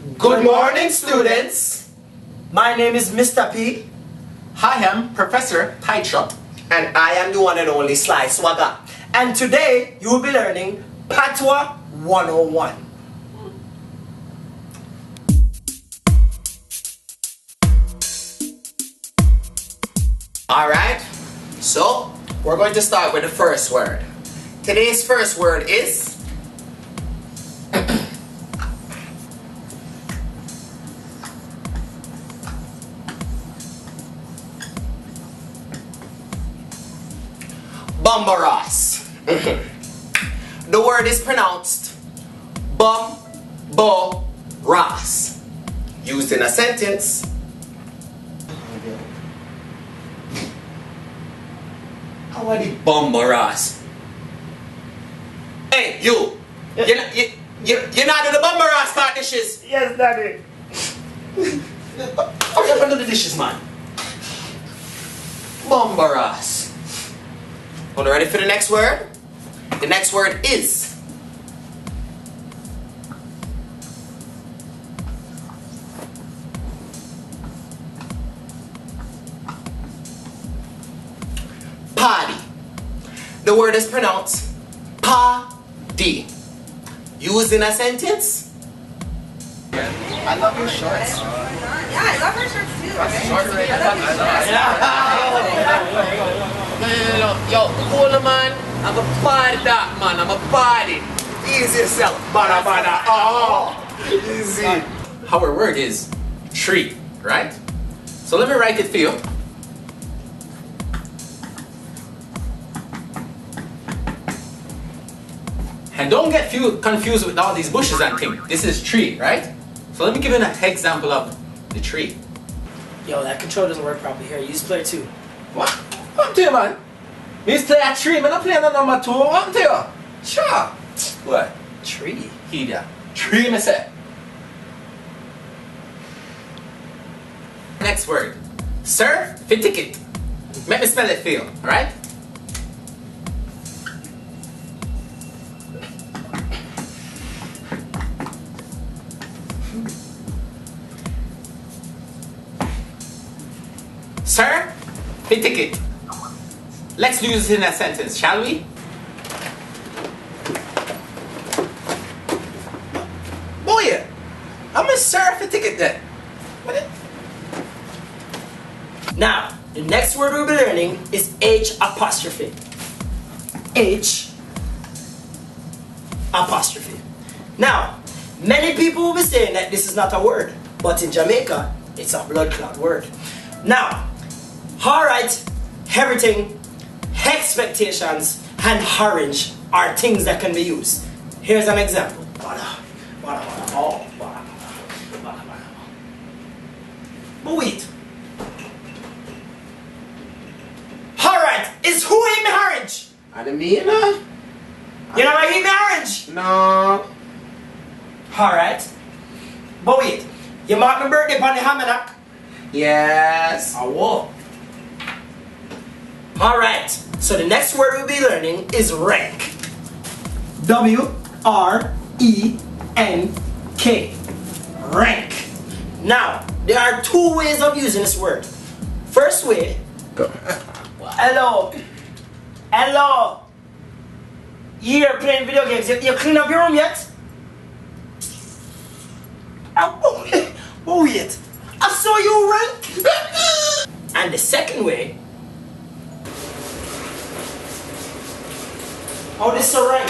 Good morning, students. My name is Mr. P. Hi, I'm Professor Taichop. And I am the one and only Sly Swagger. And today you will be learning Patois 101. Alright, so we're going to start with the first word. Today's first word is Bumbaras. The word is pronounced bum-bo-ras. Used in a sentence. How are the bumbaras? Hey, you! You're not in the bumbaras part dishes! Yes, Daddy. Hurry up and do the dishes, man. Bumbaras. Are you ready for the next word? The next word is party. The word is pronounced pa-di. Used in a sentence. I love your shorts. Yeah, I love her shirts too. Yo, cool man. I'm a party that man. I'm a party. Easy yourself. Bada bada. Oh, easy. Our word is tree, right? So let me write it for you. And don't get confused with all these bushes and things. This is tree, right? So let me give you an example of the tree. Yo, that control doesn't work properly here. Use player 2. What? What to you, man? Me play a tree, man. I'm playing a number 2. What to you? Sure. What? Tree. Here. Tree, me say. Next word. Certificate. Let me spell it for you, alright? Certificate. Let's use it in a sentence, shall we? Boy, I'm a certificate then. Now, the next word we'll be learning is H apostrophe. H apostrophe. Now, many people will be saying that this is not a word, but in Jamaica, it's a blood clot word. Now, alright, everything, expectations, and orange are things that can be used. Here's an example. But wait. Alright, is who eat me orange? I didn't mean You never eat me orange? No. Alright. But wait, you mark my birthday upon the hammock? Yes. I will. Alright, so the next word we'll be learning is rank. W-R-E-N-K. Rank. Now, there are two ways of using this word. First way. Go. Hello. Hello. You're playing video games. You clean up your room yet? Oh, wait. I saw you rank. And the second way. Oh, this is a rank.